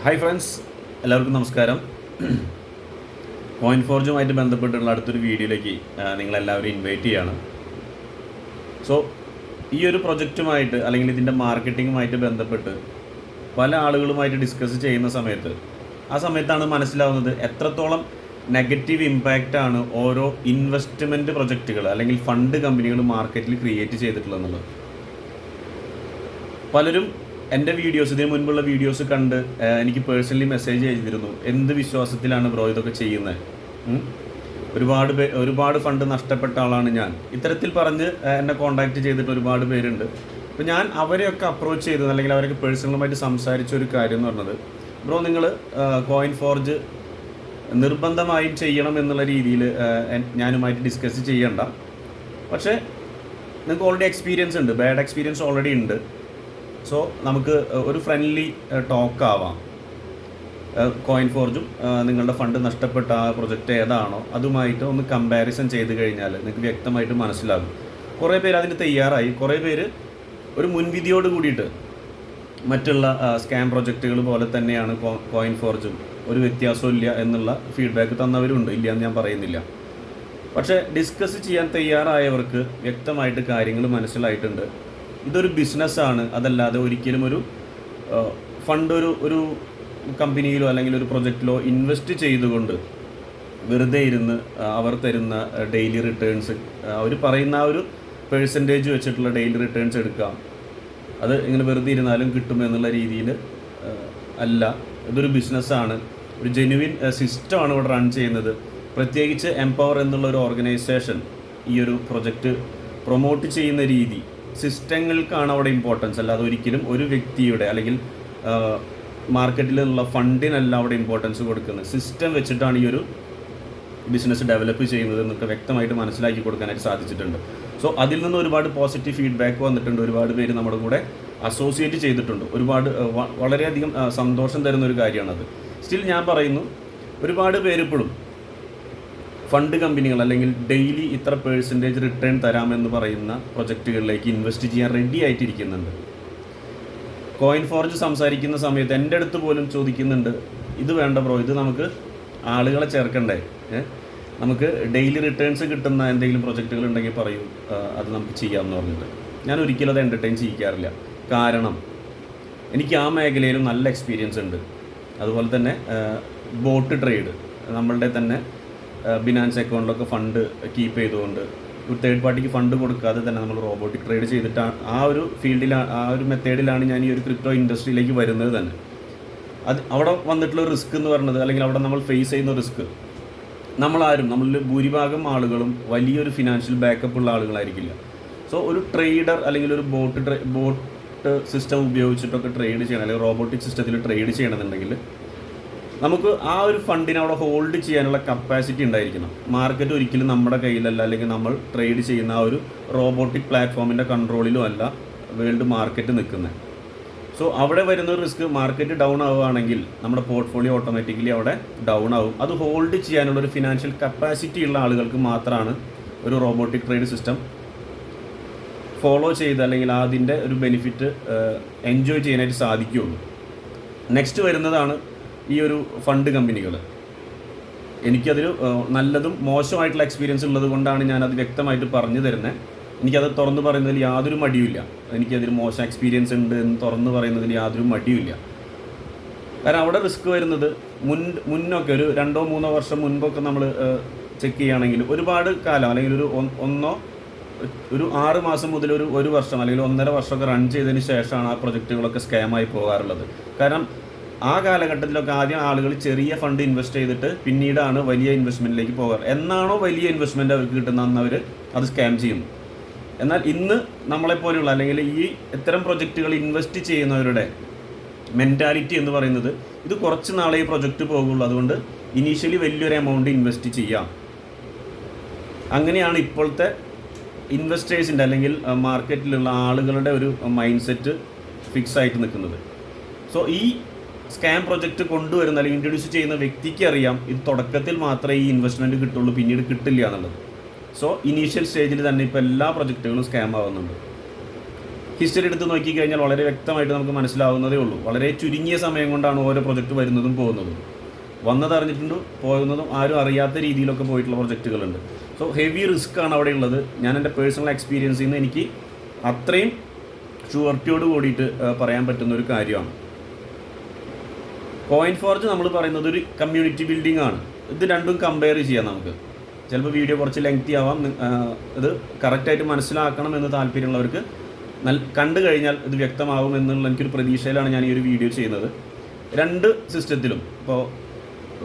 Hi friends, എല്ലാവർക്കും നമസ്കാരം. Coin ഫോർജുമായിട്ട് ബന്ധപ്പെട്ടുള്ള അടുത്തൊരു വീഡിയോയിലേക്ക് നിങ്ങളെല്ലാവരും ഇൻവൈറ്റ് ചെയ്യാണ്. സോ ഈ ഒരു പ്രൊജക്റ്റുമായിട്ട് അല്ലെങ്കിൽ ഇതിൻ്റെ മാർക്കറ്റിങ്ങുമായിട്ട് ബന്ധപ്പെട്ട് പല ആളുകളുമായിട്ട് ഡിസ്കസ് ചെയ്യുന്ന സമയത്താണ് മനസ്സിലാവുന്നത് എത്രത്തോളം നെഗറ്റീവ് ഇമ്പാക്റ്റാണ് ഓരോ ഇൻവെസ്റ്റ്മെൻറ്റ് പ്രൊജക്റ്റുകൾ അല്ലെങ്കിൽ ഫണ്ട് കമ്പനികൾ മാർക്കറ്റിൽ ക്രിയേറ്റ് ചെയ്തിട്ടുള്ളതെന്നുള്ളത്. പലരും എൻ്റെ വീഡിയോസ്, ഇതിന് മുൻപുള്ള വീഡിയോസ് കണ്ട് എനിക്ക് പേഴ്സണലി മെസ്സേജ് ചെയ്തിരുന്നു, എന്ത് വിശ്വാസത്തിലാണ് ബ്രോ ഇതൊക്കെ ചെയ്യുന്നത്, ഒരുപാട് ഫണ്ട് നഷ്ടപ്പെട്ട ആളാണ് ഞാൻ, ഇത്തരത്തിൽ പറഞ്ഞ് എന്നെ കോൺടാക്റ്റ് ചെയ്തിട്ട് ഒരുപാട് പേരുണ്ട്. അപ്പോൾ ഞാൻ അവരെയൊക്കെ അപ്രോച്ച് ചെയ്തത് അല്ലെങ്കിൽ അവരൊക്കെ പേഴ്സണലുമായിട്ട് സംസാരിച്ച ഒരു കാര്യം എന്ന് പറഞ്ഞത്, ബ്രോ നിങ്ങൾ കോയിൻ ഫോർജ് നിർബന്ധമായും ചെയ്യണം എന്നുള്ള രീതിയിൽ ഞാനുമായിട്ട് ഡിസ്കസ് ചെയ്യണ്ട, പക്ഷേ നിങ്ങൾക്ക് ഓൾറെഡി എക്സ്പീരിയൻസ് ഉണ്ട്, ബാഡ് എക്സ്പീരിയൻസ് ഓൾറെഡി ഉണ്ട്. സോ നമുക്ക് ഒരു ഫ്രണ്ട്ലി ടോക്ക് ആവാം. കോയിൻ ഫോർജും നിങ്ങളുടെ ഫണ്ട് നഷ്ടപ്പെട്ട ആ പ്രൊജക്റ്റ് ഏതാണോ അതുമായിട്ട് ഒന്ന് കമ്പാരിസൺ ചെയ്ത് കഴിഞ്ഞാൽ നിങ്ങൾക്ക് വ്യക്തമായിട്ട് മനസ്സിലാകും. കുറേ പേര് അതിന് തയ്യാറായി, കുറേ പേര് ഒരു മുൻവിധിയോട് കൂടിയിട്ട് മറ്റുള്ള സ്കാം പ്രൊജക്റ്റുകൾ പോലെ തന്നെയാണ് കോയിൻ ഫോർജും, ഒരു വ്യത്യാസവും ഇല്ല എന്നുള്ള ഫീഡ്ബാക്ക് തന്നവരുണ്ട്, ഇല്ല എന്ന് ഞാൻ പറയുന്നില്ല. പക്ഷേ ഡിസ്കസ് ചെയ്യാൻ തയ്യാറായവർക്ക് വ്യക്തമായിട്ട് കാര്യങ്ങൾ മനസ്സിലായിട്ടുണ്ട്. ഇതൊരു ബിസിനസ്സാണ്, അതല്ലാതെ ഒരിക്കലും ഒരു ഫണ്ട് ഒരു കമ്പനിയിലോ അല്ലെങ്കിൽ ഒരു പ്രൊജക്റ്റിലോ ഇൻവെസ്റ്റ് ചെയ്തുകൊണ്ട് വെറുതെ ഇരുന്ന് അവർ തരുന്ന ഡെയിലി റിട്ടേൺസ്, അവർ പറയുന്ന ആ ഒരു പെർസെൻറ്റേജ് വെച്ചിട്ടുള്ള ഡെയിലി റിട്ടേൺസ് എടുക്കാം, അത് ഇങ്ങനെ വെറുതെ ഇരുന്നാലും കിട്ടുമെന്നുള്ള രീതിയിൽ അല്ല. ഇതൊരു ബിസിനസ്സാണ്, ഒരു ജെന്യുവിൻ സിസ്റ്റമാണ് ഇവിടെ റൺ ചെയ്യുന്നത്. പ്രത്യേകിച്ച് എംപവർ എന്നുള്ള ഒരു ഓർഗനൈസേഷൻ ഈ ഒരു പ്രൊജക്റ്റ് പ്രൊമോട്ട് ചെയ്യുന്ന രീതി, സിസ്റ്റങ്ങൾക്കാണ് അവിടെ ഇമ്പോർട്ടൻസ്, അല്ലാതെ ഒരിക്കലും ഒരു വ്യക്തിയുടെ അല്ലെങ്കിൽ മാർക്കറ്റിലുള്ള ഫണ്ടിനല്ല അവിടെ ഇമ്പോർട്ടൻസ് കൊടുക്കുന്നത്. സിസ്റ്റം വെച്ചിട്ടാണ് ഈ ഒരു ബിസിനസ് ഡെവലപ്പ് ചെയ്യുന്നത് എന്നൊക്കെ വ്യക്തമായിട്ട് മനസ്സിലാക്കി കൊടുക്കാനായിട്ട് സാധിച്ചിട്ടുണ്ട്. സോ അതിൽ നിന്ന് ഒരുപാട് പോസിറ്റീവ് ഫീഡ്ബാക്ക് വന്നിട്ടുണ്ട്, ഒരുപാട് പേര് നമ്മുടെ കൂടെ അസോസിയേറ്റ് ചെയ്തിട്ടുണ്ട്, വളരെയധികം സന്തോഷം തരുന്ന ഒരു കാര്യമാണത്. സ്റ്റിൽ ഞാൻ പറയുന്നു, ഒരുപാട് പേര് ഇപ്പോഴും ഫണ്ട് കമ്പനികൾ അല്ലെങ്കിൽ ഡെയിലി ഇത്ര പെർസെൻറ്റേജ് റിട്ടേൺ തരാമെന്ന് പറയുന്ന പ്രൊജക്റ്റുകളിലേക്ക് ഇൻവെസ്റ്റ് ചെയ്യാൻ റെഡി ആയിട്ടിരിക്കുന്നുണ്ട്. കോയിൻ ഫോർജ് സംസാരിക്കുന്ന സമയത്ത് എൻ്റെ അടുത്ത് പോലും ചോദിക്കുന്നുണ്ട്, ഇത് വേണ്ട ബ്രോ, ഇത് നമുക്ക് ആളുകളെ ചേർക്കണ്ടേ, നമുക്ക് ഡെയിലി റിട്ടേൺസ് കിട്ടുന്ന എന്തെങ്കിലും പ്രൊജക്റ്റുകൾ ഉണ്ടെങ്കിൽ പറയൂ, അത് നമുക്ക് ചെയ്യാമെന്ന് പറഞ്ഞിട്ട്. ഞാൻ ഒരിക്കലും അത് എൻ്റർടൈൻ ചെയ്യിക്കാറില്ല. കാരണം എനിക്ക് ആ മേഖലയിലും നല്ല എക്സ്പീരിയൻസ് ഉണ്ട്. അതുപോലെ തന്നെ ബോട്ട് ട്രേഡ്, നമ്മളുടെ തന്നെ ബിനാൻസ് അക്കൗണ്ടിലൊക്കെ ഫണ്ട് കീപ്പ് ചെയ്തുകൊണ്ട് ഒരു തേർഡ് പാർട്ടിക്ക് ഫണ്ട് കൊടുക്കാതെ തന്നെ നമ്മൾ റോബോട്ടിക് ട്രേഡ് ചെയ്തിട്ടാണ് ആ ഒരു ഫീൽഡിലാണ്, ആ ഒരു മെത്തേഡിലാണ് ഞാൻ ഈ ഒരു ക്രിപ്റ്റോ ഇൻഡസ്ട്രിയിലേക്ക് വരുന്നത് തന്നെ. അവിടെ വന്നിട്ടുള്ള റിസ്ക് എന്ന് പറയുന്നത്, അല്ലെങ്കിൽ അവിടെ നമ്മൾ ഫേസ് ചെയ്യുന്ന റിസ്ക്, നമ്മളിൽ ഭൂരിഭാഗം ആളുകളും വലിയൊരു ഫിനാൻഷ്യൽ ബാക്കപ്പ് ഉള്ള ആളുകളായിരിക്കില്ല. സോ ഒരു ട്രേഡർ അല്ലെങ്കിൽ ഒരു ബോട്ട് സിസ്റ്റം ഉപയോഗിച്ചിട്ടൊക്കെ ട്രേഡ് ചെയ്യണം, അല്ലെങ്കിൽ റോബോട്ടിക് സിസ്റ്റത്തിൽ ട്രേഡ് ചെയ്യണമെന്നുണ്ടെങ്കിൽ നമുക്ക് ആ ഒരു ഫണ്ടിനെ അവിടെ ഹോൾഡ് ചെയ്യാനുള്ള കപ്പാസിറ്റി ഉണ്ടായിരിക്കണം. മാർക്കറ്റ് ഒരിക്കലും നമ്മുടെ കയ്യിലല്ല, അല്ലെങ്കിൽ നമ്മൾ ട്രേഡ് ചെയ്യുന്ന ആ ഒരു റോബോട്ടിക് പ്ലാറ്റ്ഫോമിൻ്റെ കൺട്രോളിലും അല്ല വേൾഡ് മാർക്കറ്റ് നിൽക്കുന്നത്. സോ അവിടെ വരുന്ന ഒരു റിസ്ക്, മാർക്കറ്റ് ഡൗൺ ആവുകയാണെങ്കിൽ നമ്മുടെ പോർട്ട്ഫോളിയോ ഓട്ടോമാറ്റിക്കലി അവിടെ ഡൗൺ ആവും. അത് ഹോൾഡ് ചെയ്യാനുള്ളൊരു ഫിനാൻഷ്യൽ കപ്പാസിറ്റി ഉള്ള ആളുകൾക്ക് മാത്രമാണ് ഒരു റോബോട്ടിക് ട്രേഡ് സിസ്റ്റം ഫോളോ ചെയ്ത് അല്ലെങ്കിൽ അതിൻ്റെ ഒരു ബെനിഫിറ്റ് എൻജോയ് ചെയ്യാനായിട്ട് സാധിക്കുകയുള്ളൂ. നെക്സ്റ്റ് വരുന്നതാണ് ഈ ഒരു ഫണ്ട് കമ്പനികൾ. എനിക്കതൊരു നല്ലതും മോശമായിട്ടുള്ള എക്സ്പീരിയൻസ് ഉള്ളത് കൊണ്ടാണ് ഞാനത് വ്യക്തമായിട്ട് പറഞ്ഞു തരുന്നത്. എനിക്കത് തുറന്ന് പറയുന്നതിൽ യാതൊരു മടിയുമില്ല. എനിക്കതിൽ മോശം എക്സ്പീരിയൻസ് ഉണ്ട് എന്ന് തുറന്ന് പറയുന്നതിൽ യാതൊരു മടിയുമില്ല. കാരണം അവിടെ റിസ്ക് വരുന്നത് മുന്നൊക്കെ ഒരു 2-3 വർഷം മുൻപൊക്കെ നമ്മൾ ചെക്ക് ചെയ്യുകയാണെങ്കിൽ ഒരുപാട് കാലം, അല്ലെങ്കിൽ ഒരു 6 മാസം മുതൽ ഒരു വർഷം അല്ലെങ്കിൽ 1.5 വർഷമൊക്കെ റൺ ചെയ്തതിന് ശേഷമാണ് ആ പ്രൊജക്റ്റുകളൊക്കെ സ്കാമായി പോകാറുള്ളത്. കാരണം ആ കാലഘട്ടത്തിലൊക്കെ ആദ്യം ആളുകൾ ചെറിയ ഫണ്ട് ഇൻവെസ്റ്റ് ചെയ്തിട്ട് പിന്നീടാണ് വലിയ ഇൻവെസ്റ്റ്മെൻറ്റിലേക്ക് പോകാറ്. എന്നാണോ വലിയ ഇൻവെസ്റ്റ്മെൻറ്റ് അവർക്ക് കിട്ടുന്ന അന്ന് അവർ അത് സ്കാം ചെയ്യുന്നു. എന്നാൽ ഇന്ന് നമ്മളെപ്പോലെയുള്ള അല്ലെങ്കിൽ ഈ ഇത്തരം പ്രൊജക്റ്റുകൾ ഇൻവെസ്റ്റ് ചെയ്യുന്നവരുടെ മെൻറ്റാലിറ്റി എന്ന് പറയുന്നത്, ഇത് കുറച്ച് നാളെ ഈ പ്രൊജക്റ്റ് പോകുള്ളൂ, അതുകൊണ്ട് ഇനീഷ്യലി വലിയൊരു എമൗണ്ട് ഇൻവെസ്റ്റ് ചെയ്യാം. അങ്ങനെയാണ് ഇപ്പോഴത്തെ ഇൻവെസ്റ്റേഴ്സിൻ്റെ അല്ലെങ്കിൽ മാർക്കറ്റിലുള്ള ആളുകളുടെ ഒരു മൈൻഡ് സെറ്റ് ഫിക്സ് ആയിട്ട് നിൽക്കുന്നത്. സോ ഈ സ്കാം പ്രൊജക്റ്റ് കൊണ്ടുവരുന്ന അല്ലെങ്കിൽ ഇൻട്രൊഡ്യൂസ് ചെയ്യുന്ന വ്യക്തിക്ക് അറിയാം ഇത് തുടക്കത്തിൽ മാത്രമേ ഈ ഇൻവെസ്റ്റ്മെൻറ്റ് കിട്ടുള്ളൂ, പിന്നീട് കിട്ടില്ല എന്നുള്ളത്. സോ ഇനീഷ്യൽ സ്റ്റേജിൽ തന്നെ ഇപ്പോൾ എല്ലാ പ്രൊജക്റ്റുകളും സ്കാം ആവുന്നുണ്ട്. ഹിസ്റ്ററി എടുത്ത് നോക്കിക്കഴിഞ്ഞാൽ വളരെ വ്യക്തമായിട്ട് നമുക്ക് മനസ്സിലാവുന്നതേ ഉള്ളൂ. വളരെ ചുരുങ്ങിയ സമയം കൊണ്ടാണ് ഓരോ പ്രൊജക്റ്റ് വരുന്നതും പോകുന്നതും. വന്നതറിഞ്ഞിട്ടുണ്ട്, പോകുന്നതും ആരും അറിയാത്ത രീതിയിലൊക്കെ പോയിട്ടുള്ള പ്രൊജക്റ്റുകളുണ്ട്. സോ ഹെവി റിസ്ക് ആണ് അവിടെ ഉള്ളത്. ഞാൻ എൻ്റെ പേഴ്സണൽ എക്സ്പീരിയൻസിൽ നിന്ന് എനിക്ക് അത്രയും ഷുവർട്ടിയോട് കൂടിയിട്ട് പറയാൻ പറ്റുന്ന ഒരു കാര്യമാണ്. കോയിൻ ഫോർജ് നമ്മൾ പറയുന്നത് ഒരു കമ്മ്യൂണിറ്റി ബിൽഡിംഗ് ആണ്. ഇത് രണ്ടും കമ്പയർ ചെയ്യാം നമുക്ക്. ചിലപ്പോൾ വീഡിയോ കുറച്ച് ലെങ്തി ആവാം. ഇത് കറക്റ്റായിട്ട് മനസ്സിലാക്കണം എന്ന് താല്പര്യമുള്ളവർക്ക് കണ്ടു കഴിഞ്ഞാൽ ഇത് വ്യക്തമാവും എന്നുള്ള എനിക്കൊരു പ്രതീക്ഷയിലാണ് ഞാൻ ഈ ഒരു വീഡിയോ ചെയ്യുന്നത്. രണ്ട് സിസ്റ്റത്തിലും ഇപ്പോൾ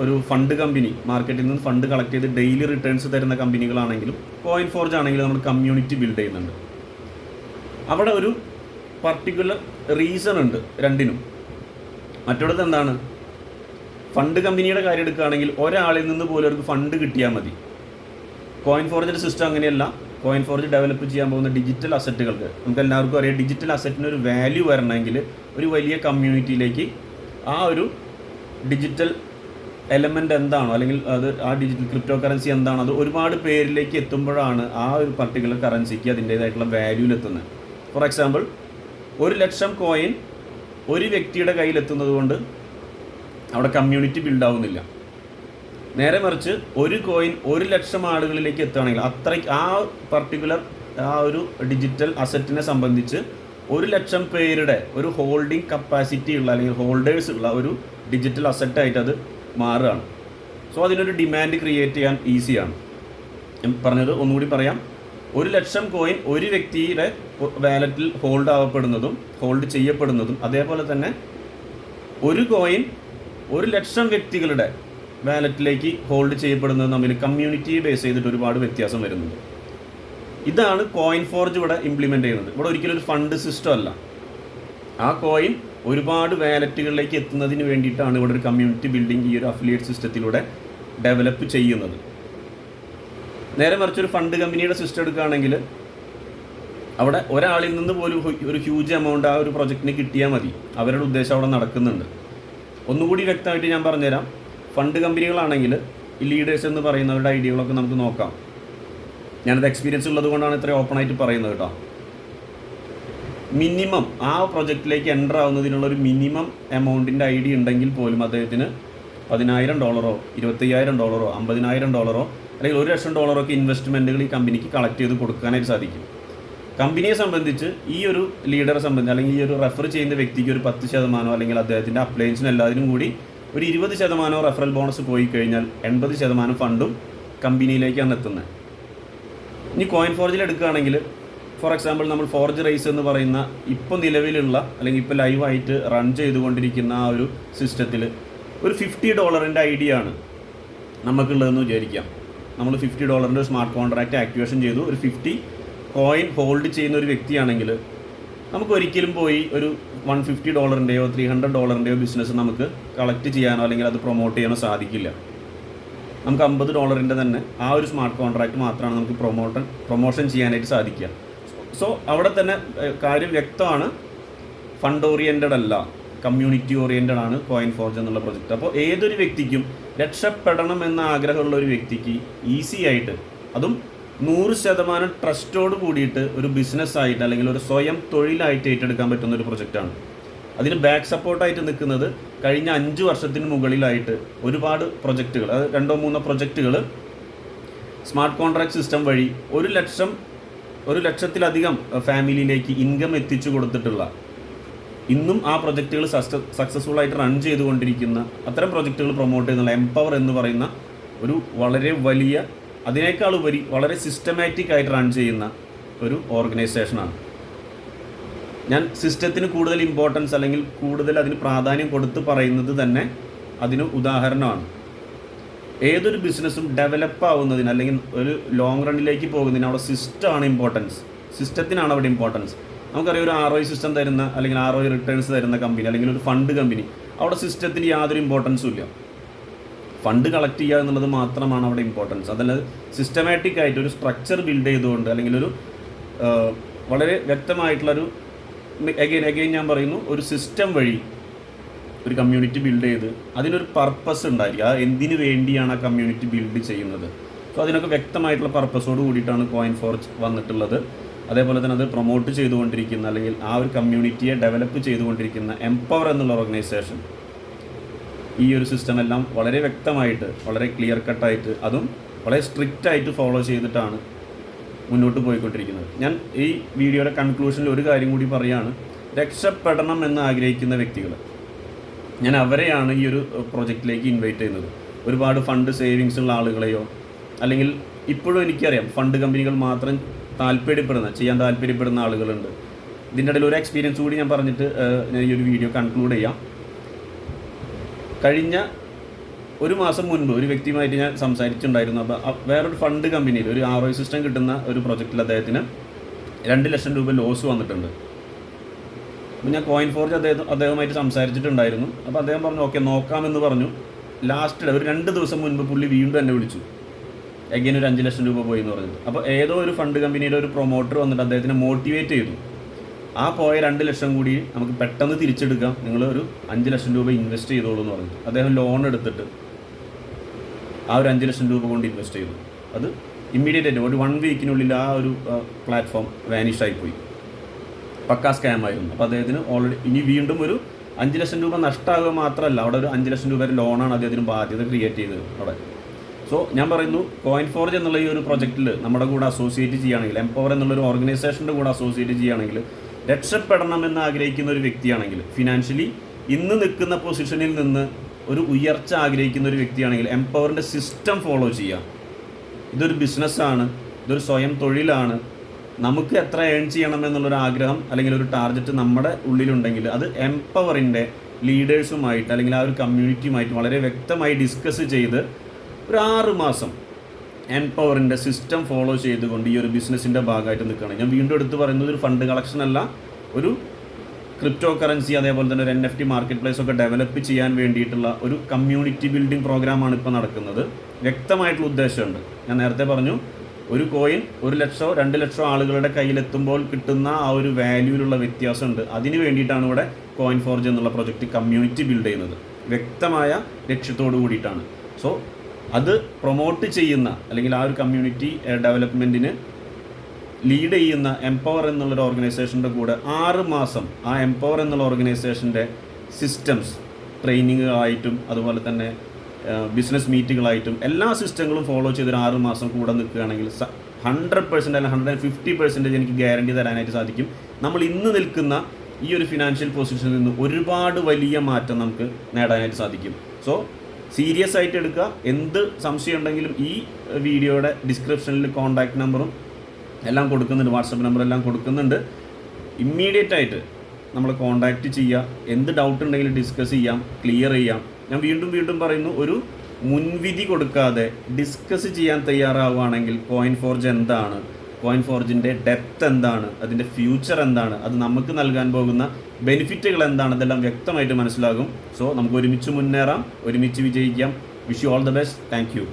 ഒരു ഫണ്ട് കമ്പനി മാർക്കറ്റിൽ നിന്ന് ഫണ്ട് കളക്ട് ചെയ്ത് ഡെയിലി റിട്ടേൺസ് തരുന്ന കമ്പനികളാണെങ്കിലും കോയിൻ ഫോർജ് ആണെങ്കിലും നമ്മൾ കമ്മ്യൂണിറ്റി ബിൽഡ് ചെയ്യുന്നുണ്ട്. അവിടെ ഒരു പർട്ടിക്കുലർ റീസൺ ഉണ്ട് രണ്ടിനും. മറ്റൊടത്ത് എന്താണ്, ഫണ്ട് കമ്പനിയുടെ കാര്യം എടുക്കുകയാണെങ്കിൽ ഒരാളിൽ നിന്ന് പോലും അവർക്ക് ഫണ്ട് കിട്ടിയാൽ മതി. കോയിൻ ഫോർജിൻ്റെ സിസ്റ്റം അങ്ങനെയല്ല. കോയിൻ ഫോർജ് ഡെവലപ്പ് ചെയ്യാൻ പോകുന്ന ഡിജിറ്റൽ അസറ്റുകൾക്ക് നമുക്ക് എല്ലാവർക്കും അറിയാം, ഡിജിറ്റൽ അസറ്റിന് ഒരു വാല്യൂ വരണമെങ്കിൽ ഒരു വലിയ കമ്മ്യൂണിറ്റിയിലേക്ക് ആ ഒരു ഡിജിറ്റൽ എലമെൻ്റ് എന്താണോ അല്ലെങ്കിൽ അത് ആ ഡിജിറ്റൽ ക്രിപ്റ്റോ കറൻസി എന്താണോ അത് ഒരുപാട് പേരിലേക്ക് എത്തുമ്പോഴാണ് ആ ഒരു പർട്ടിക്കുലർ കറൻസിക്ക് അതിൻ്റേതായിട്ടുള്ള വാല്യൂവിലെത്തുന്നത്. ഫോർ എക്സാമ്പിൾ 1,00,000 കോയിൻ ഒരു വ്യക്തിയുടെ കയ്യിലെത്തുന്നത് കൊണ്ട് അവിടെ കമ്മ്യൂണിറ്റി ബിൽഡാവുന്നില്ല. നേരെ മറിച്ച് ഒരു കോയിൻ 1,00,000 ആളുകളിലേക്ക് എത്തുകയാണെങ്കിൽ അത്രയ്ക്ക് ആ പർട്ടിക്കുലർ ആ ഒരു ഡിജിറ്റൽ അസറ്റിനെ സംബന്ധിച്ച് 1,00,000 പേരുടെ ഒരു ഹോൾഡിംഗ് കപ്പാസിറ്റി ഉള്ള അല്ലെങ്കിൽ ഹോൾഡേഴ്സ് ഉള്ള ഒരു ഡിജിറ്റൽ അസറ്റായിട്ട് അത് മാറുകയാണ്. സോ അതിനൊരു ഡിമാൻഡ് ക്രിയേറ്റ് ചെയ്യാൻ ഈസിയാണ്. പറഞ്ഞത് ഒന്നുകൂടി പറയാം, 1,00,000 കോയിൻ ഒരു വ്യക്തിയുടെ വാലറ്റിൽ ഹോൾഡ് ചെയ്യപ്പെടുന്നതും അതേപോലെ തന്നെ ഒരു കോയിൻ 1,00,000 വ്യക്തികളുടെ വാലറ്റിലേക്ക് ഹോൾഡ് ചെയ്യപ്പെടുന്നത് തമ്മിൽ കമ്മ്യൂണിറ്റിയെ ബേസ് ചെയ്തിട്ട് ഒരുപാട് വ്യത്യാസം വരുന്നുണ്ട്. ഇതാണ് കോയിൻ ഫോർജ് ഇവിടെ ഇംപ്ലിമെൻ്റ് ചെയ്യുന്നത്. ഇവിടെ ഒരിക്കലും ഒരു ഫണ്ട് സിസ്റ്റം അല്ല. ആ കോയിൻ ഒരുപാട് വാലറ്റുകളിലേക്ക് എത്തുന്നതിന് വേണ്ടിയിട്ടാണ് ഇവിടെ ഒരു കമ്മ്യൂണിറ്റി ബിൽഡിംഗ് ഈ ഒരു അഫിലിയേറ്റ് സിസ്റ്റത്തിലൂടെ ഡെവലപ്പ് ചെയ്യുന്നത്. നേരെ മറിച്ചൊരു ഫണ്ട് കമ്പനിയുടെ സിസ്റ്റം എടുക്കുകയാണെങ്കിൽ അവിടെ ഒരാളിൽ നിന്ന് പോലും ഒരു ഹ്യൂജ് എമൗണ്ട് ആ ഒരു പ്രൊജക്റ്റിന് കിട്ടിയാൽ മതി. അവരുടെ ഉദ്ദേശം അവിടെ നടക്കുന്നുണ്ട്. ഒന്നുകൂടി വ്യക്തമായിട്ട് ഞാൻ പറഞ്ഞുതരാം. ഫണ്ട് കമ്പനികളാണെങ്കിൽ ഈ ലീഡേഴ്സ് എന്ന് പറയുന്നവരുടെ ഐഡിയകളൊക്കെ നമുക്ക് നോക്കാം. ഞാനത് എക്സ്പീരിയൻസ് ഉള്ളത് കൊണ്ടാണ് ഇത്രയും ഓപ്പണായിട്ട് പറയുന്നത് കേട്ടോ. മിനിമം ആ പ്രൊജക്റ്റിലേക്ക് എൻ്റർ ആവുന്നതിനുള്ള ഒരു മിനിമം എമൗണ്ടിൻ്റെ ഐഡിയ ഉണ്ടെങ്കിൽ പോലും അദ്ദേഹത്തിന് $10,000 $25,000 $50,000 അല്ലെങ്കിൽ $1,00,000 ഒക്കെ ഇൻവെസ്റ്റ്മെൻറ്റുകൾ ഈ കമ്പനിക്ക് കളക്ട് ചെയ്ത് കൊടുക്കാനായിട്ട് സാധിക്കും. കമ്പനിയെ സംബന്ധിച്ച് ഈ ഒരു ലീഡറെ സംബന്ധിച്ച് അല്ലെങ്കിൽ ഈ ഒരു റെഫർ ചെയ്യുന്ന വ്യക്തിക്ക് ഒരു 10% അല്ലെങ്കിൽ അദ്ദേഹത്തിൻ്റെ അപ്ലയൻസിന് എല്ലാത്തിനും കൂടി ഒരു 20% റെഫറൽ ബോണസ് പോയി കഴിഞ്ഞാൽ 80% ഫണ്ടും കമ്പനിയിലേക്കാണ് എത്തുന്നത്. ഇനി കോയിൻ ഫോർജിൽ എടുക്കുകയാണെങ്കിൽ ഫോർ എക്സാമ്പിൾ നമ്മൾ ഫോർജ് റേസ് എന്ന് പറയുന്ന ഇപ്പോൾ നിലവിലുള്ള അല്ലെങ്കിൽ ഇപ്പോൾ ലൈവായിട്ട് റൺ ചെയ്തുകൊണ്ടിരിക്കുന്ന ആ ഒരു സിസ്റ്റത്തിൽ ഒരു $50 ഐഡിയ ആണ് നമുക്കുള്ളതെന്ന് വിചാരിക്കാം. നമ്മൾ $50 സ്മാർട്ട് കോൺട്രാക്റ്റ് ആക്ടിവേഷൻ ചെയ്തു. ഒരു 50 കോയിൻ ഹോൾഡ് ചെയ്യുന്ന ഒരു വ്യക്തിയാണെങ്കിൽ നമുക്ക് ഒരിക്കലും പോയി ഒരു $150 $300 ബിസിനസ് നമുക്ക് കളക്ട് ചെയ്യാനോ അല്ലെങ്കിൽ അത് പ്രൊമോട്ട് ചെയ്യാനോ സാധിക്കില്ല. നമുക്ക് $50 തന്നെ ആ ഒരു സ്മാർട്ട് കോൺട്രാക്റ്റ് മാത്രമാണ് നമുക്ക് പ്രൊമോഷൻ ചെയ്യാനായിട്ട് സാധിക്കുക. സോ അവിടെ തന്നെ കാര്യം വ്യക്തമാണ്. ഫണ്ട് ഓറിയൻറ്റഡ് അല്ല, കമ്മ്യൂണിറ്റി ഓറിയൻറ്റഡ് ആണ് കോയിൻ ഫോർജ് എന്നുള്ള പ്രൊജക്റ്റ്. അപ്പോൾ ഏതൊരു വ്യക്തിക്കും രക്ഷപ്പെടണം എന്ന ആഗ്രഹമുള്ള ഒരു വ്യക്തിക്ക് ഈസി ആയിട്ട്, അതും 100% ട്രസ്റ്റോട് കൂടിയിട്ട് ഒരു ബിസിനസ്സായിട്ട് അല്ലെങ്കിൽ ഒരു സ്വയം തൊഴിലായിട്ട് ഏറ്റെടുക്കാൻ പറ്റുന്ന ഒരു പ്രൊജക്റ്റാണ്. അതിന് ബാക്ക് സപ്പോർട്ടായിട്ട് നിൽക്കുന്നത് കഴിഞ്ഞ 5 വർഷത്തിന് മുകളിലായിട്ട് ഒരുപാട് പ്രൊജക്റ്റുകൾ, അത് 2-3 പ്രൊജക്റ്റുകൾ സ്മാർട്ട് കോൺട്രാക്ട് സിസ്റ്റം വഴി 1,00,000-ലധികം ഫാമിലിയിലേക്ക് ഇൻകം എത്തിച്ചു കൊടുത്തിട്ടുള്ള, ഇന്നും ആ പ്രൊജക്റ്റുകൾ സക്സസ്ഫുൾ ആയിട്ട് റൺ ചെയ്തുകൊണ്ടിരിക്കുന്ന അത്തരം പ്രൊജക്റ്റുകൾ പ്രൊമോട്ട് ചെയ്യുന്ന എംപവർ എന്ന് പറയുന്ന ഒരു വളരെ വലിയ, അതിനേക്കാൾ ഉപരി വളരെ സിസ്റ്റമാറ്റിക് ആയിട്ട് റൺ ചെയ്യുന്ന ഒരു ഓർഗനൈസേഷനാണ്. ഞാൻ സിസ്റ്റത്തിന് കൂടുതൽ ഇമ്പോർട്ടൻസ് അല്ലെങ്കിൽ കൂടുതൽ അതിന് പ്രാധാന്യം കൊടുത്ത് പറയുന്നത് തന്നെ അതിന് ഉദാഹരണമാണ്. ഏതൊരു ബിസിനസ്സും ഡെവലപ്പ് ആവുന്നതിന് അല്ലെങ്കിൽ ഒരു ലോങ് റണ്ണിലേക്ക് പോകുന്നതിന് അവിടെ സിസ്റ്റമാണ് ഇമ്പോർട്ടൻസ്. സിസ്റ്റത്തിനാണ് അവിടെ ഇമ്പോർട്ടൻസ്. നമുക്കറിയാം, ഒരു ROI സിസ്റ്റം തരുന്ന അല്ലെങ്കിൽ ROI റിട്ടേൺസ് തരുന്ന കമ്പനി അല്ലെങ്കിൽ ഒരു ഫണ്ട് കമ്പനി, അവിടെ സിസ്റ്റത്തിന് യാതൊരു ഇമ്പോർട്ടൻസും ഇല്ല. ഫണ്ട് കളക്ട് ചെയ്യുക എന്നുള്ളത് മാത്രമാണ് അവിടെ ഇമ്പോർട്ടൻസ്. അതല്ലാതെ സിസ്റ്റമാറ്റിക് ആയിട്ട് ഒരു സ്ട്രക്ചർ ബിൽഡ് ചെയ്തുകൊണ്ട് അല്ലെങ്കിൽ ഒരു വളരെ വ്യക്തമായിട്ടുള്ളൊരു അഗെയിൻ ഞാൻ പറയുന്നു, ഒരു സിസ്റ്റം വഴി ഒരു കമ്മ്യൂണിറ്റി ബിൽഡ് ചെയ്ത് അതിനൊരു പർപ്പസ് ഉണ്ടായിരിക്കും. എന്തിനു വേണ്ടിയാണ് ആ കമ്മ്യൂണിറ്റി ബിൽഡ് ചെയ്യുന്നത്. സോ അതിനൊക്കെ വ്യക്തമായിട്ടുള്ള പർപ്പസോട് കൂടിയിട്ടാണ് കോയിൻ ഫോർജ് വന്നിട്ടുള്ളത്. അതേപോലെ തന്നെ അത് പ്രൊമോട്ട് ചെയ്തുകൊണ്ടിരിക്കുന്ന അല്ലെങ്കിൽ ആ ഒരു കമ്മ്യൂണിറ്റിയെ ഡെവലപ്പ് ചെയ്തുകൊണ്ടിരിക്കുന്ന എംപവർ എന്നുള്ള ഓർഗനൈസേഷൻ ഈ ഒരു സിസ്റ്റം എല്ലാം വളരെ വ്യക്തമായിട്ട്, വളരെ ക്ലിയർ കട്ടായിട്ട്, അതും വളരെ സ്ട്രിക്റ്റ് ആയിട്ട് ഫോളോ ചെയ്തിട്ടാണ് മുന്നോട്ട് പോയിക്കൊണ്ടിരിക്കുന്നത്. ഞാൻ ഈ വീഡിയോയുടെ കൺക്ലൂഷനിൽ ഒരു കാര്യം കൂടി പറയുകയാണ്. രക്ഷപ്പെടണം എന്ന് ആഗ്രഹിക്കുന്ന വ്യക്തികൾ, ഞാൻ അവരെയാണ് ഈ ഒരു പ്രൊജക്റ്റിലേക്ക് ഇൻവൈറ്റ് ചെയ്യുന്നത്. ഒരുപാട് ഫണ്ട് സേവിങ്സ് ഉള്ള ആളുകളെയോ, അല്ലെങ്കിൽ ഇപ്പോഴും എനിക്കറിയാം ഫണ്ട് കമ്പനികൾ മാത്രം ചെയ്യാൻ താല്പര്യപ്പെടുന്ന ആളുകളുണ്ട്. ഇതിൻ്റെ ഇടയിൽ ഒരു എക്സ്പീരിയൻസ് കൂടി ഞാൻ പറഞ്ഞിട്ട് ഞാൻ ഈ ഒരു വീഡിയോ കൺക്ലൂഡ് ചെയ്യാം. കഴിഞ്ഞ ഒരു മാസം മുൻപ് ഒരു വ്യക്തിയുമായിട്ട് ഞാൻ സംസാരിച്ചിട്ടുണ്ടായിരുന്നു. അപ്പോൾ വേറൊരു ഫണ്ട് കമ്പനിയിൽ ഒരു ROI സിസ്റ്റം കിട്ടുന്ന ഒരു പ്രൊജക്റ്റിൽ അദ്ദേഹത്തിന് 2 ലക്ഷം രൂപ ലോസ് വന്നിട്ടുണ്ട്. അപ്പോൾ ഞാൻ കോയിൻഫോർജ് അദ്ദേഹവുമായിട്ട് സംസാരിച്ചിട്ടുണ്ടായിരുന്നു. അപ്പോൾ അദ്ദേഹം പറഞ്ഞു ഓക്കെ നോക്കാമെന്ന് പറഞ്ഞു. ലാസ്റ്റ് ഒരു 2 ദിവസം മുൻപ് പുള്ളി വീണ്ടും എന്നെ വിളിച്ചു, എഗെയിൻ ഒരു 5 ലക്ഷം രൂപ പോയി എന്ന് പറഞ്ഞിട്ട്. അപ്പോൾ ഏതോ ഒരു ഫണ്ട് കമ്പനിയുടെ ഒരു പ്രൊമോട്ടർ വന്നിട്ട് അദ്ദേഹത്തിനെ മോട്ടിവേറ്റ് ചെയ്തു. ആ പോയ 2 ലക്ഷം കൂടി നമുക്ക് പെട്ടെന്ന് തിരിച്ചെടുക്കാം, നിങ്ങൾ ഒരു 5 ലക്ഷം രൂപ ഇൻവെസ്റ്റ് ചെയ്തോളൂ എന്ന് പറഞ്ഞിട്ട് അദ്ദേഹം ലോൺ എടുത്തിട്ട് ആ ഒരു 5 ലക്ഷം രൂപ കൊണ്ട് ഇൻവെസ്റ്റ് ചെയ്തു. അത് ഇമ്മീഡിയറ്റ് ആയിട്ട് ഒരു 1 വീക്കിനുള്ളിൽ ആ ഒരു പ്ലാറ്റ്ഫോം വാനിഷ് ആയിപ്പോയി. പക്കാ സ്കാം ആയിരുന്നു. അപ്പോൾ അദ്ദേഹത്തിന് ഓൾറെഡി ഇനി വീണ്ടും ഒരു 5 ലക്ഷം രൂപ നഷ്ടമാകുക മാത്രമല്ല, അവിടെ ഒരു 5 ലക്ഷം രൂപ ലോണാണ് അദ്ദേഹത്തിന് ബാധ്യത ക്രിയേറ്റ് ചെയ്തത് അവിടെ. സോ ഞാൻ പറയുന്നു, കോയിൻഫോർജ് എന്നുള്ള ഈ ഒരു പ്രൊജക്റ്റിൽ നമ്മുടെ കൂടെ അസോസിയേറ്റ് ചെയ്യുകയാണെങ്കിൽ, എംപവർ എന്നുള്ളൊരു ഓർഗനൈസേഷൻ്റെ കൂടെ അസോസിയേറ്റ് ചെയ്യുകയാണെങ്കിൽ, രക്ഷപ്പെടണമെന്ന് ആഗ്രഹിക്കുന്ന ഒരു വ്യക്തിയാണെങ്കിൽ, ഫിനാൻഷ്യലി ഇന്ന് നിൽക്കുന്ന പൊസിഷനിൽ നിന്ന് ഒരു ഉയർച്ച ആഗ്രഹിക്കുന്ന ഒരു വ്യക്തിയാണെങ്കിൽ, എംപവറിൻ്റെ സിസ്റ്റം ഫോളോ ചെയ്യുക. ഇതൊരു ബിസിനസ്സാണ്, ഇതൊരു സ്വയം തൊഴിലാണ്. നമുക്ക് എത്ര ഏൺ ചെയ്യണമെന്നുള്ളൊരു ആഗ്രഹം അല്ലെങ്കിൽ ഒരു ടാർഗറ്റ് നമ്മുടെ ഉള്ളിലുണ്ടെങ്കിൽ അത് എംപവറിൻ്റെ ലീഡേഴ്സുമായിട്ട് അല്ലെങ്കിൽ ആ ഒരു കമ്മ്യൂണിറ്റിയുമായിട്ട് വളരെ വ്യക്തമായി ഡിസ്കസ് ചെയ്ത് ഒരു 6 മാസം എംപവറിൻ്റെ സിസ്റ്റം ഫോളോ ചെയ്തുകൊണ്ട് ഈ ഒരു ബിസിനസ്സിൻ്റെ ഭാഗമായിട്ട് നിൽക്കുകയാണ്. ഞാൻ വീണ്ടും എടുത്ത് പറയുന്നത് ഒരു ഫണ്ട് കളക്ഷൻ അല്ല, ഒരു ക്രിപ്റ്റോ കറൻസി അതേപോലെ തന്നെ ഒരു NFT മാർക്കറ്റ് പ്ലേസ് ഒക്കെ ഡെവലപ്പ് ചെയ്യാൻ വേണ്ടിയിട്ടുള്ള ഒരു കമ്മ്യൂണിറ്റി ബിൽഡിംഗ് പ്രോഗ്രാമാണ് ഇപ്പോൾ നടക്കുന്നത്. വ്യക്തമായിട്ടുള്ള ഉദ്ദേശമുണ്ട്. ഞാൻ നേരത്തെ പറഞ്ഞു, ഒരു കോയിൻ 1 ലക്ഷമോ 2 ലക്ഷമോ ആളുകളുടെ കയ്യിലെത്തുമ്പോൾ കിട്ടുന്ന ആ ഒരു വാല്യൂവിലുള്ള വ്യത്യാസമുണ്ട്. അതിന് വേണ്ടിയിട്ടാണ് ഇവിടെ കോയിൻഫോർജ് എന്നുള്ള പ്രൊജക്റ്റ് കമ്മ്യൂണിറ്റി ബിൽഡ് ചെയ്യുന്നത്. വ്യക്തമായ ലക്ഷ്യത്തോടു കൂടിയിട്ടാണ്. സോ അത് പ്രൊമോട്ട് ചെയ്യുന്ന അല്ലെങ്കിൽ ആ ഒരു കമ്മ്യൂണിറ്റി ഡെവലപ്മെൻറ്റിന് ലീഡ് ചെയ്യുന്ന എംപവർ എന്നുള്ളൊരു ഓർഗനൈസേഷൻ്റെ കൂടെ 6 മാസം ആ എംപവർ എന്നുള്ള ഓർഗനൈസേഷൻ്റെ സിസ്റ്റംസ് ട്രെയിനിങ്ങുകളായിട്ടും അതുപോലെ തന്നെ ബിസിനസ് മീറ്റുകളായിട്ടും എല്ലാ സിസ്റ്റങ്ങളും ഫോളോ ചെയ്തൊരു 6 മാസം കൂടെ നിൽക്കുകയാണെങ്കിൽ 100% അല്ലെങ്കിൽ 150% എനിക്ക് ഗ്യാരണ്ടി തരാനായിട്ട് സാധിക്കും. നമ്മൾ ഇന്ന് നിൽക്കുന്ന ഈ ഒരു ഫിനാൻഷ്യൽ പൊസിഷനിൽ നിന്ന് ഒരുപാട് വലിയ മാറ്റം നമുക്ക് നേടാനായിട്ട് സാധിക്കും. സോ സീരിയസ് ആയിട്ട് എടുക്കുക. എന്ത് സംശയം ഉണ്ടെങ്കിലും ഈ വീഡിയോയുടെ ഡിസ്ക്രിപ്ഷനിൽ കോൺടാക്റ്റ് നമ്പറും എല്ലാം കൊടുക്കുന്നുണ്ട്, വാട്സപ്പ് നമ്പറെല്ലാം കൊടുക്കുന്നുണ്ട്. ഇമ്മീഡിയറ്റ് ആയിട്ട് നമ്മൾ കോൺടാക്റ്റ് ചെയ്യുക. എന്ത് ഡൗട്ട് ഉണ്ടെങ്കിലും ഡിസ്കസ് ചെയ്യാം, ക്ലിയർ ചെയ്യാം. ഞാൻ വീണ്ടും പറയുന്നു, ഒരു മുൻവിധി കൊടുക്കാതെ ഡിസ്കസ് ചെയ്യാൻ തയ്യാറാവുകയാണെങ്കിൽ കോയിൻഫോർജ് എന്താണ്, കോയിൻഫോർജിൻ്റെ ഡെപ്ത് എന്താണ്, അതിൻ്റെ ഫ്യൂച്ചർ എന്താണ്, അത് നമുക്ക് നൽകാൻ പോകുന്ന ബെനിഫിറ്റുകൾ എന്താണ്, ഇതെല്ലാം വ്യക്തമായിട്ട് മനസ്സിലാകും. സോ നമുക്ക് ഒരുമിച്ച് മുന്നേറാം, ഒരുമിച്ച് വിജയിക്കാം. Wish you all the best. Thank U.